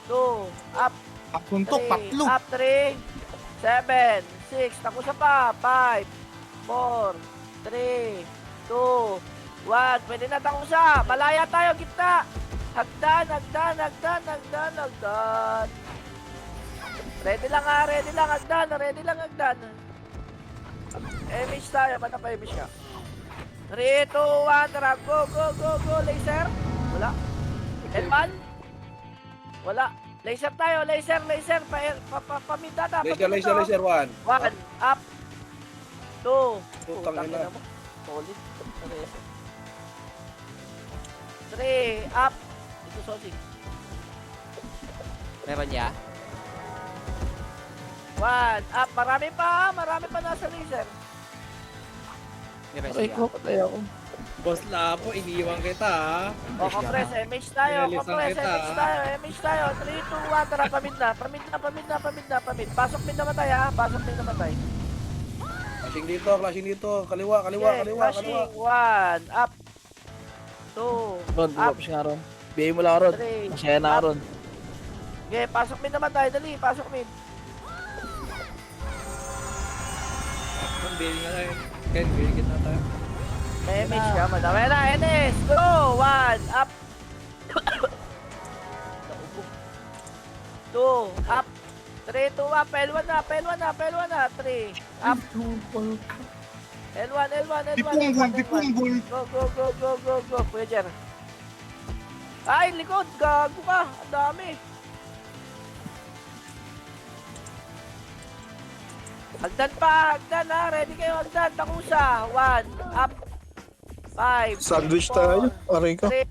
2, up, Papuntok, 3, patlo. up, 3, 7, 6, takusa pa, 5, 4, 3, 2, 1. Pwede na takusa. Malaya tayo, gitna. Hagdan. Ready lang, hagdan. Emish tayo, ba't na pa emish ka? 3, 2, 1, tara, go, laser. Wala. L1? Wala. Laser tayo, laser. Pamindata. Laser, 1. 1, up. 2. Putang ina. Solid. 3, up. Ito, Sosig. Meron niya? 1, up. Marami pa nasa laser. Meron Aray siya. ko, patay ako. Boss Lapo, iniwan kita ha. O, compress, MH tayo. Realisan kita, MH tayo. 3, 2, 1, tara, pamid na. Pasok mid namatay, ha? Flashing dito. Kaliwa. Flashing. 1, up. 2, Ron, up. push nga Ron. Bigay mo lang ako Ron. 3, Masaya na ako Ron. Okay, pasok mid namatay. Dali, pasok mid. Ang biling nga tayo. Ken, biling kita tayo. May MH ka, madami na. NS, go! 1, up. 2, up. 3, 2, up. L1 na. 3, up. L1. Dipunggol. Go. Kuya Jer. Ay, likod. Gago ka. Ang dami. Hagdan ha. Ready kayo, hagdan. Takusa. 1, up. 5, Sandwich tayo. Aray ko. 3,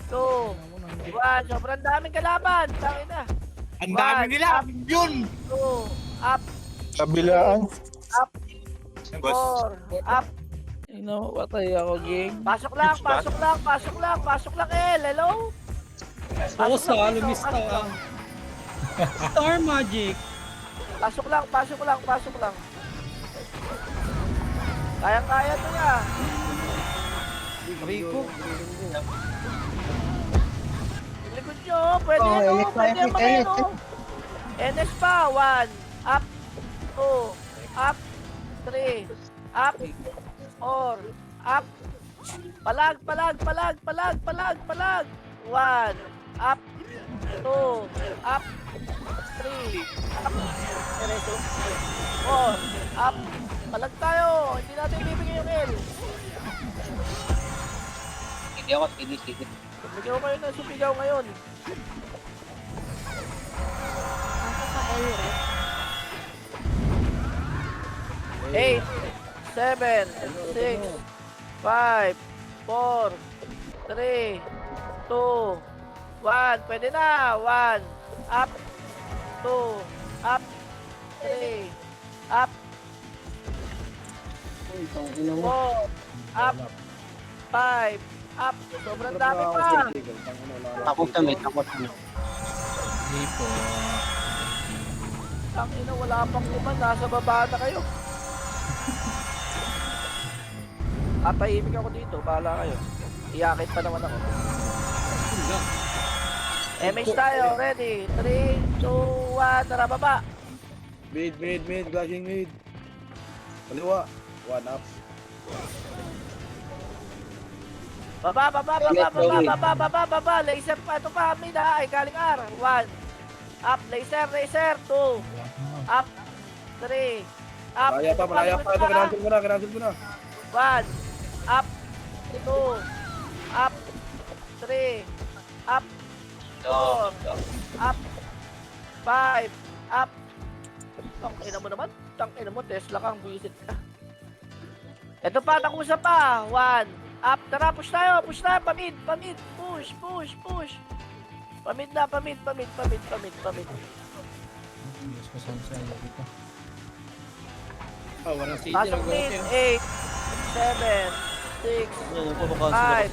2, 1. Sobrang daming kalaban. Tangin na. Ang dami nila. Yun. 2, up. Kabilaan. 4, up. Ino, patay ako, gang. Pasok lang, L. Hello? Ako sa lumista ka. Star Magic. Pasok lang. Kaya-kaya to niya. Rico. Likod nyo, pwede yan o. Pwede yan mga o. NS pa, 1, up, 2, up, 3, up, 4, up, palag, 1, up, 2, up, 3, up, 4, up, palag tayo, hindi natin bibigyan yung L. Hindi ako tinitigit. Bigyan ko kayo ng sumigaw ngayon. Ako ka L, right? 8, 7, 6, 5, 4, 3, 2, 1. Pwede na. 1, up, 2, up, 3, up, 4, up, 5, up. Sobrang dami pa. Takot kami. Hindi po. Tangina, wala pang iba. Nasa baba na kayo. Tatahimik ako dito. Bahala kayo. Iyakit pa naman ako. MH tayo. Ready? 3, 2, 1. Tara, baba. Mid. Flashing mid. Kaliwa. 1 up. Baba. Laser pa. Ito pa. Mid ha. Ay, galing R. 1. Up. Laser. 2. Up. 3. Up. Malaya pa. Ito, kinancel ko na. 1. Up. 2. Up. 3. Up. 4. Up. 5. Up. Tangina mo naman. Tangina mo, Tesla kang visit ka. Ito pa, takusa pa. 1. Up. Tara, push tayo. Push tayo. Pamid. Push. Pamid na. Pamid. Mas kasama sa iyo dito. Oh, walang city. Pasok mid. 8, 7, 6, Ano po makansel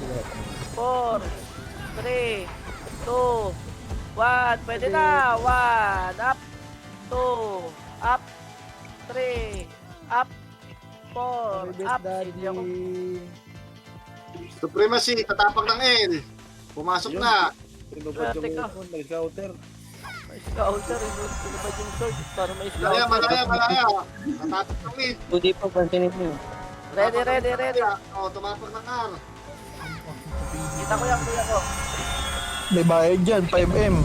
ako 4, 3, 2, 1. Pwede na. 1. Up. 2. Up. 3. Up. 4. Up. Hindi ako. Supremacy, tatapag ng L. Pumasok na. Pinubad Swerte ka. yung phone, nag-counter. May scouter. Pinubad yung sword para may Malaya. scouter. Tatapag ng mid. Hindi po, pansinin mo. Ready. O, tumapag ng R. Kita ko yan, kuya ko. May bayad dyan, 5M.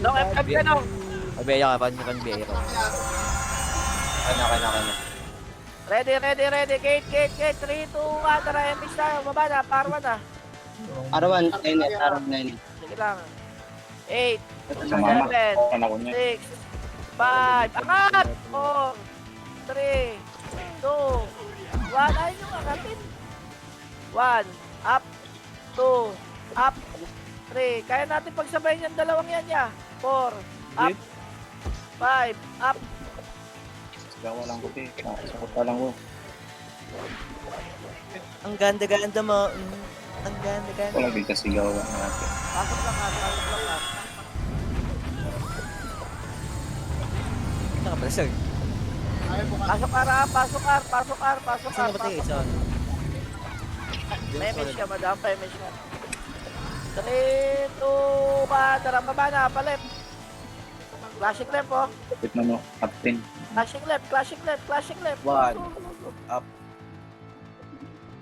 Long FF ka nung. Pabiya ka, panbiya ka. Kanya. Ready. Gate. 3, 2, 1. Tara, MX tayo. Baba na. Parwa na. Arawan, 9, arawan 9. Sige lang. 8, Sumama. 7, Anak ko niya. 6, 5. Angat! 4, 3, 2, 1. Ayun yung angatin. 1. Up. 2. Up. 3. Kaya natin pagsabayin yung dalawang yan niya. 4. Up. 5. Up. Gawa lang ko, te. Sakot pa lang ko. Ang ganda mo. Ang ganda. Wala din kasi gawa natin. Pasok lang ha. Nakapresag. Pasok R. Saan na patay isa? May message ka, madam. May message ka. 3, 2, 1. Tara, baba na. Palip. Classic left, oh. Kapit na mo, captain. Classic left. 1. Up.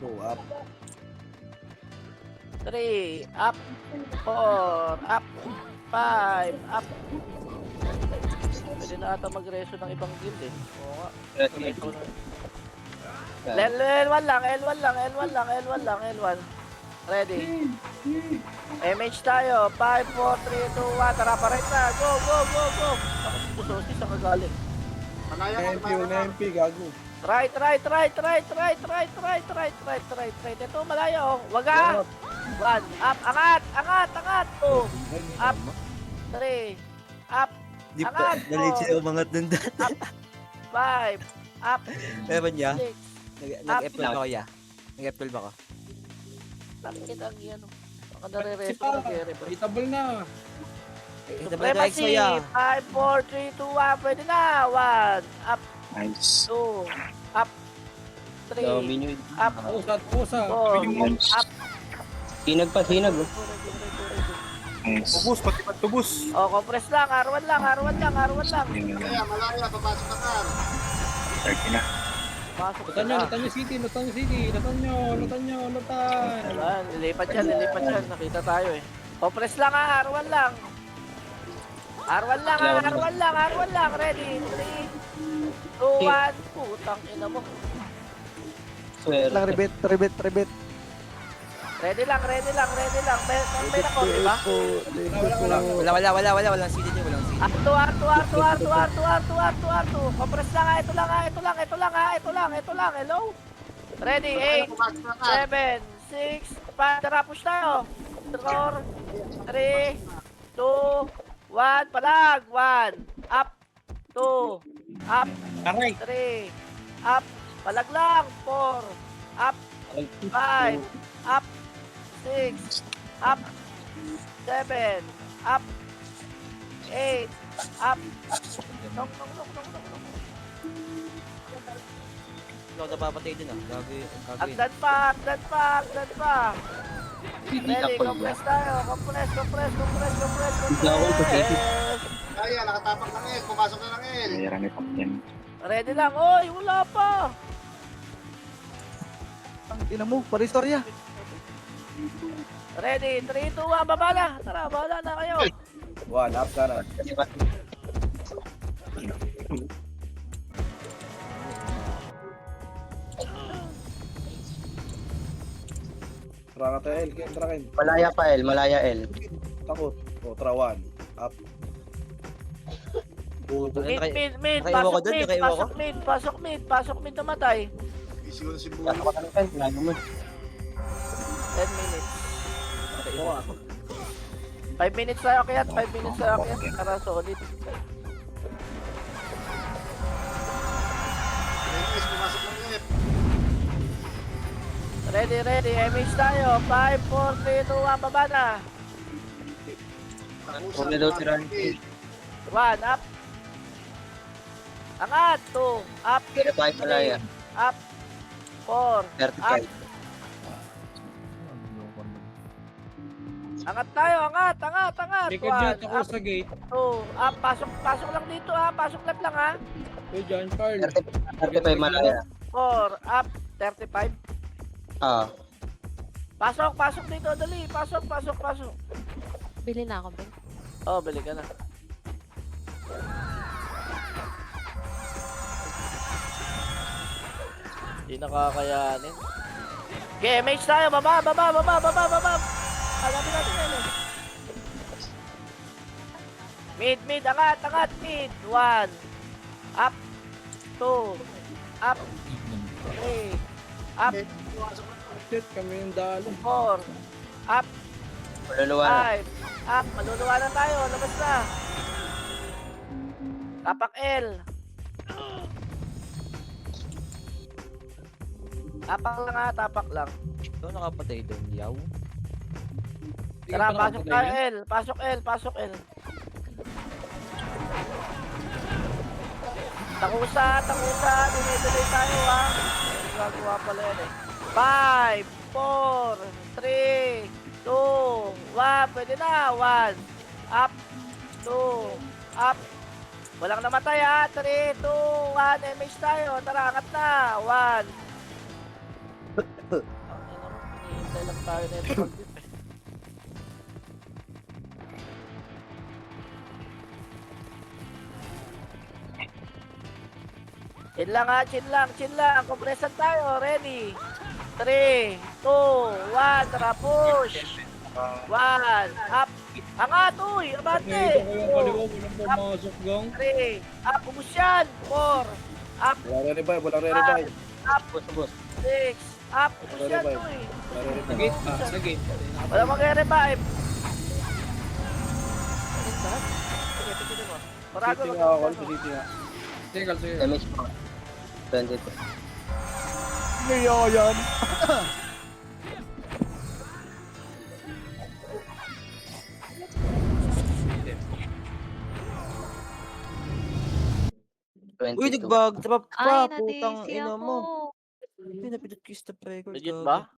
2. Up. 3, up. 4, up. 5, up. Pwede na ata mag-reso ng ibang guild eh. Oo nga. L1 lang. Ready. MH tayo. 5, 4, 3, 2, 1. Tara pa rin na. Go. Ako dito sosis ang kagaling. NMP, gago. Right. Ito, malayo. Wag ah. 1. Up. Angat. 2. Up. 3. Up. Di pa, nalit umangat dun dati. 5. Up. Meron niya? 6. Nag-F12 ako ya. Nag-F12 ako. Nakikita ang yan. Baka nare-resto na kere. Hitable na. Supremacy. 5, 4, 3, 2, 1. Pwede na. 1. Up. Nice. 2. Up. 3. Up. Pusa. 4. Nice. Up. Sinag pa, sinag. Oh. Nice. Tubus, pati patubus. O, compress lang. R1 lang. Malaya, papasok ng R. 30 na. Pasok Lutan na. nyo city. Lutan nyo. Ayan, lilipat yan. Nakita tayo eh. Compress lang ha. R1 lang. Ready. 3, 2, 1. Putang ina mo. Swerte. Rebet. Ready lang. May nako, di ba? Wala. Walang CD niya, walang CD. R2. Compress lang ha. Ito lang. Hello? Ready, 8, 7, 6, 5. Tara, push tayo. 4, 3, 2, 1. Palag. 1. Up. 2. Up. 3. Up. Palag lang. 4. Up. 5. Up. 6. Up. 7. Up. 8. Up. Nong. Ikaw napapatay din ah. Gagawin. Agdan pa. Ready, compress tayo. Compress. Malaya, nakatapak ng L. Pumasok na ng L. Mayroon ni captain. Ready lang. Oy, wala pa. Ang ina mo, paristorya. Ready, 3, 2, 1. Baba na. Tara, bahala na kayo. 1. Up ka na. Tara ka tayo, L. Tara kayo. Malaya L. Takot. O, tara 1. Up. 2. Mid, Nakaiwa ko pasok dun, mid, nakaiwa ko. pasok mid, namatay. Isi ko si Bulo. Pasok ka ng pen, lalo mo. 10 minutes. 5 minutes tayo kaya, 5 minutes tayo kaya, para solid. Guys, pumasok ng F. Ready, MH tayo. 5, 4, 3, 2, 1, baba na. Takusan. Huwag na daw si Randy. 1, up. Angat, 2, up, Kaya tayo malaya. up. 4, 35. angat tayo, angat. Ikaw dyan, 1, ako up, sa gate. 2, up. Pasok lang dito ha, pasok lang ha. Uy, John Carl. 35 malaya. 4, up, 35. Ah. Pasok dito, dali. Pasok. Bili na ako, Ben. Oh, bili ka na. Hindi nakakayanin. Okay, MH tayo. Baba. Hanapin natin yan eh. Mid. Angat. Mid. 1. Up. 2. Up. 3. Up. Shit, kami yung dalo. 4. Up. Maluluwa na. 5. Up. Maluluwa na tayo. Labas na. Tapak L. Tapak lang. Ito nakapatay doon, yaw. Tara, pasok tayo L. Pasok L. Takusa. Dinidilay tayo ha. Gagawa pala yan eh. 5, 4, 3, 2, 1. Pwede na. 1. Up. 2. Up. Walang namatay ha. 3, 2, 1. MH tayo. Tara, angat na. 1. Hintay lang tayo na ito. Chill lang. Kompresan tayo. Ready? 3, 2, 1. Tara, push. 1. Up. Angat, uy. Abante. Ngayon ko yung kaliwa, walang pumasok gang. 3. Up. Ubus yan. 4. Up. Walang re-revive. Up. Boss. 6. Up. Ubus yan, uy. Sa gate pa, sa gate. Wala mag-revive. Sige, pipili mo. Parago, Sitting ako, mag-revive. sitting ako. Sige. Damage pa. 22. Ngayon yan. Uy, nagbag. Trap Ay, pa. Putang nadisi ina ako. mo. Pinapindot ko yung stop record. Legit ba?